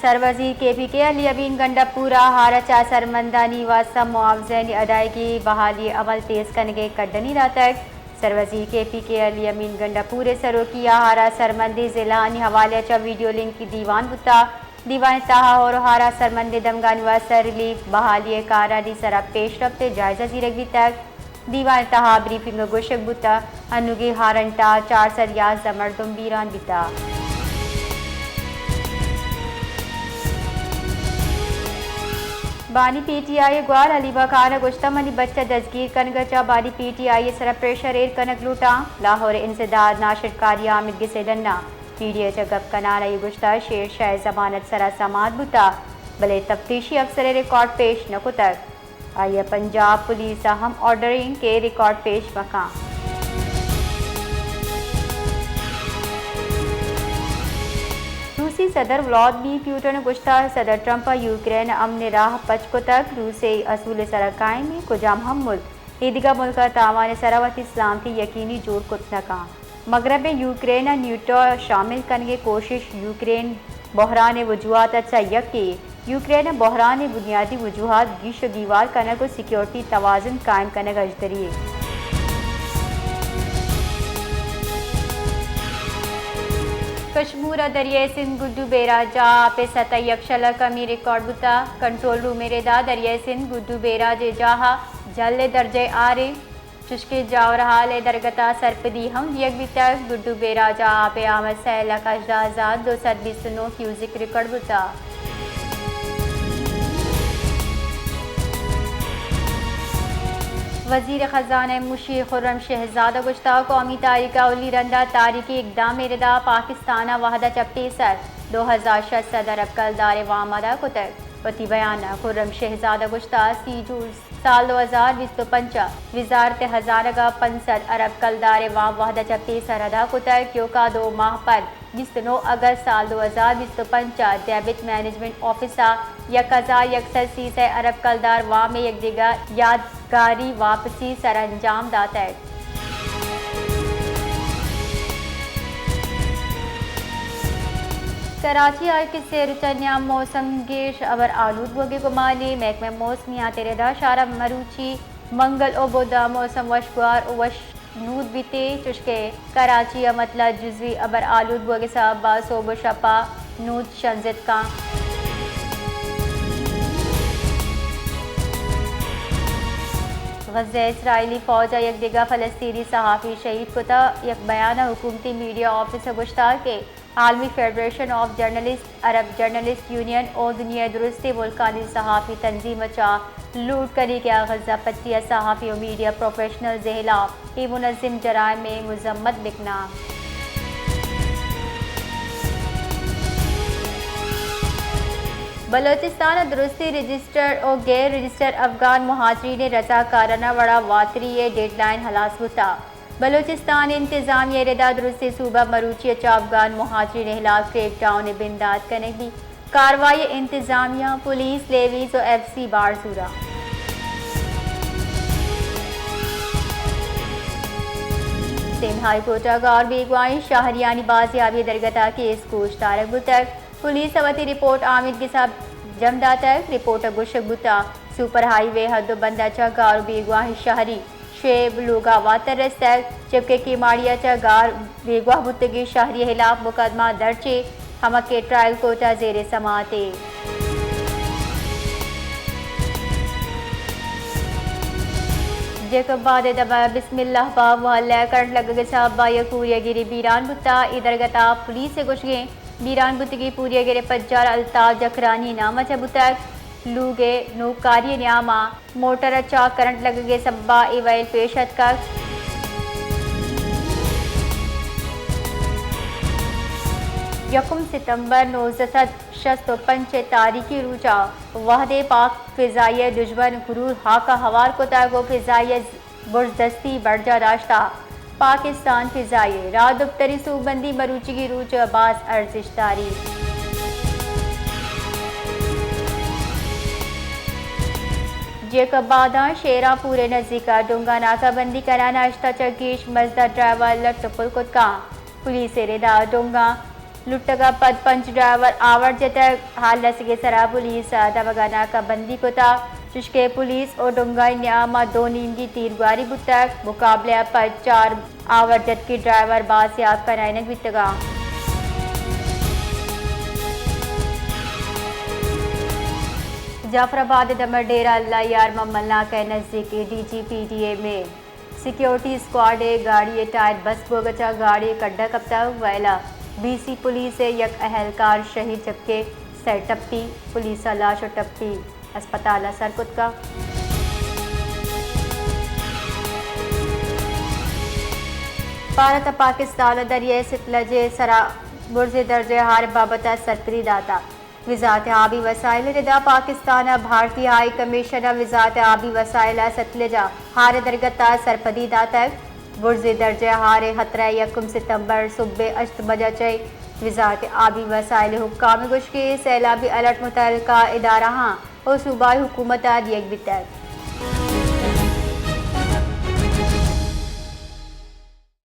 सरवजीर KPK Ali अमीन गंडापुरा हाराचा सरमंदानी वास्ता मुआवजे अदायगी बहाली अमल तेज करने कड्डनी तक सरवजीर KPK अली अमीन गंडापुरे सरोकिया हारा सरमंदी जिला हवाले वीडियो लिंक की दीवान तहा और हारा सरमंदी दमगानी वास्ता रिलीफ बहाली कारानी सरा पेश रफ्ते जायजा जीरगी तक दीवान तहा ब्रीफिंग गोशक बुता अनुगी हारंटा 411 मरदम बीरान बिता बानी PTI ग्वार अलीबा खान गुश्तमनी बच्चा दजगीर कनगचा बानी PTI सरा प्रेशर एर कनक लूटा लाहौर इंसदाद नाशिरकारी आमिद गिसेडन्ना मीडिया चगब कनारा गुश्ता शेर शाह जमानत सरा समात बुता भले तफ्तीशी अफसर रिकॉर्ड पेश नको तक आइए पंजाब पुलिस अहम ऑर्डरिंग के रिकॉर्ड पेश मका रूसी सदर व्लादिमीर पुतिन गुश्ता सदर ट्रंप यूक्रेन अमन राह पचको तक रूसी असूल सरा कायम में कुजाम हम मुल्क ईदगा मुल्क तावान सरावत इस्लाम की यकीनी जोड़ कुतनका मगरब में यूक्रेन न्यूटो शामिल करने की कोशिश यूक्रेन बहरान वजूहत अच्छा यकी यूक्रेन बहरान बुनियादी वजूहत गिश दीवार करने को सिक्योरिटी तवाज़ुन कायम करने का जरिए कश्मीर दरिया सिंध गुड्डू बेरा जा पे सतह यक्षला कमी रिकॉर्ड बुता कंट्रोल रूम मेरे दा दरिया सिंध गुड्डू बेरा जे जाहा जल्ले दर्जे आरे चुस्के जाओ रहा ले दरगता सरपदी हम यक बिता गुड्डू बेरा जा पे आमद सैला कशदा आजाद 229 क्यूजिक रिकॉर्ड बुता वज़ीर ख़जाना मुशी खुर्रम शहजादा गुश्ता कौमी तारीका उली रंदा तारीकी इकदाम मेरदा पाकिस्तान वहदा चपटी सर 2006 सदर अबकल दारे वामदा कुतर वती बयाना खुर्रम शहजादा गुश्ता सीजूर साल 2025 वजारत हज़ारगा 65 अरब कल दारे वाम वहदा चपटी सर अदा कुतर क्योंका 2 माह पर 29 अगस्त साल 2025 डेबिट मैनेजमेंट ऑफिसर यकसी से अरब कलदार वाह में एक जगह यादगारी वापसी सर अंजाम दाता है कराची आय के सेरुचन्या मौसम गेश अबर आलूद बोगे को माली महकमे मौसमिया तेरेदा शारा मरूची मंगल ओबोदा मौसम वशगवार वश नूद बीते चुशके कराची मतला जुजवी अबर आलूद बोगे साहब बासोब शपा नूद शंजित का गज़ा इसराइली फ़ौज एक दिगा फ़लस्तीनी सहाफ़ी शहीद कुता एक बयान हुकूमती मीडिया ऑफिस गुश्ता के आलमी federation of journalist Arab journalist union और दुनिया दुरुस्ती मुल्कानी सहाफ़ी तंजीम चा लूट करी क्या गज़ा पट्टिया सहाफ़ी और मीडिया प्रोफेशनल जहला ये मुनज़्ज़िम जराइम में मुज़म्मत बिकना बलोचिस्तान दुरुस्ती रजिस्टर और गैर रजिस्टर अफगान मुहाजिरीन रज़ाकाराना वड़ा वातरी डेडलाइन हलास होता बलोचिस्तान इंतज़ामिया रदा दुरुस्ती सूबा मरूची चा अफगान मुहाजिरीन हिलाफ क्रेक डाउन बिंदाद करने की कार्रवाई इंतज़ामिया पुलिस लेवीज और FC बारजूरा सिंध हाई कोर्ट और बेगवाई शाहरियानी बाजियाबी दरगता केस कोश तारक बुतक पुलिस अवती रिपोर्ट आमिद के साथ जमदा तक रिपोर्ट गुशक बुता सुपर हाईवे हदबंदा चगार बेगवाही शहरी शेब लोगा वातरस तक जबकि केमाड़िया चगार बेगवाह बुतगी शहरी खिलाफ मुकदमा दर्जे हम के ट्रायल कोटा जेर समाते जेकब बाद दबा बिस्मिल्लाह बाब वहल्ला करंट लग साहब बायकूरिया गिरी बीरान बुता इधर गता पुलिस से कुछ गए बीरान बुतगी पूरी गिरे पज्जार अल्ताफ जखरानी नामा चबुतक लूगे नौकारी न्यामा मोटर अच्छा करंट लग गए सब्बा इवाइल पेशत का यकुम सितंबर 1965 तारीखी रूचा वहदे पाक फिजाइय दुश्मन गुरूर हाका हवार को तागो फिजाइय बुर्जदस्ती बर्जा राश्ता पाकिस्तान फिजाइय रात दुप्तरी सूबंदी मरूची की रूच अब्बास अर्जिश तारी जेकबादा शेरा पूरे नज़दीका डोंगा नाकाबंदी कराना अश्ता चकीश मजदा ड्राइवर लटपुल कुत्का पुलिस रेदा डोंगा लुट्टगा पद पंच ड्राइवर आवर जतक हाल लसगे सरा पुलिस दवगाना का बंदी को था चुशके पुलिस और डोंगाई न्यामा दो नीम की तीरगारी बुतक मुकाबले पर 4 आवर जत की ड्राइवर बासियाब का नाइनक बितगा जाफराबाद दमर डेरा अल्लाह यार ममलना के नज़दीक DGPDA में सिक्योरिटी स्क्वाड गाड़ी टायर बस बोगचा गाड़ी कड्डा कप्ता वैला BC पुलिस यक अहलकार शहीद जबकि सर टप्पी पुलिस लाश और टप्पी अस्पताल सरकुत का भारत पाकिस्तान दरिया सितलजे सरा बुर्ज दर्जे हार बाबत सरकरी दाता वजारत आबी वसाइल रिदा पाकिस्तान भारतीय हाई कमीशनर वजारत आबी वसाइल सतलजा हार दरगता सरपदी दातक बुर्ज दर्जे हार खतरा 1 सितंबर सुबह 8 बजे चई वजारत आबी वसाइल हुक्काम गुश के सैलाबी अलर्ट मुतलका इदारा और सूबाई हुकूमत दियक बितर